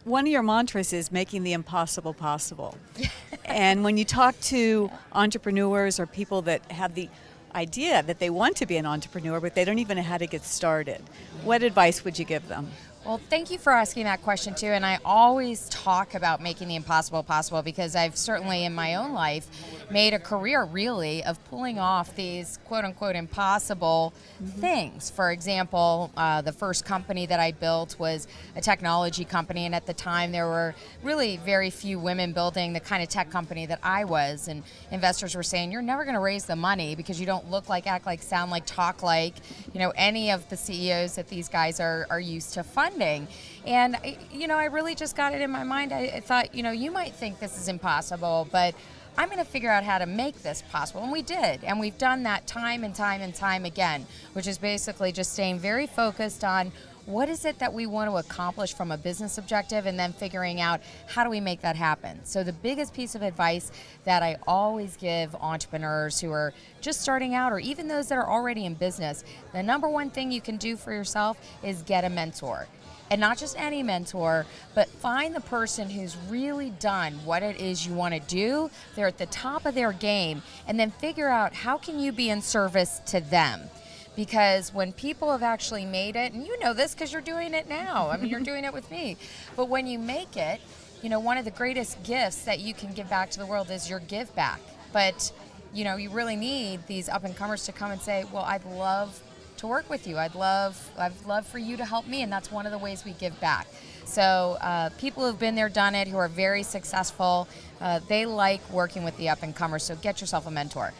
one of your mantras is making the impossible possible. And when you talk to entrepreneurs or people that have the idea that they want to be an entrepreneur, but they don't even know how to get started, what advice would you give them? Well, thank you for asking that question too. And I always talk about making the impossible possible because I've certainly in my own life made a career really of pulling off these quote unquote impossible things. For example, the first company that I built was a technology company. And at the time there were really very few women building the kind of tech company that I was. And investors were saying, you're never going to raise the money because you don't look like, act like, sound like, talk like, any of the CEOs that these guys are used to funding. And, I really just got it in my mind. I thought, you might think this is impossible, but I'm going to figure out how to make this possible. And we did. And we've done that time and time and time again, which is basically just staying very focused on what is it that we want to accomplish from a business objective and then figuring out how do we make that happen. So the biggest piece of advice that I always give entrepreneurs who are just starting out or even those that are already in business, the number one thing you can do for yourself is get a mentor. And not just any mentor, but find the person who's really done what it is you want to do. They're at the top of their game, and then figure out how can you be in service to them. Because when people have actually made it, and you know this because you're doing it now, I mean, you're doing it with me, but when you make it, one of the greatest gifts that you can give back to the world is your give back. But, you really need these up-and-comers to come and say, well, I'd love to work with you. I'd love for you to help me, and that's one of the ways we give back. So people who've been there, done it, who are very successful, they like working with the up-and-comers, so get yourself a mentor.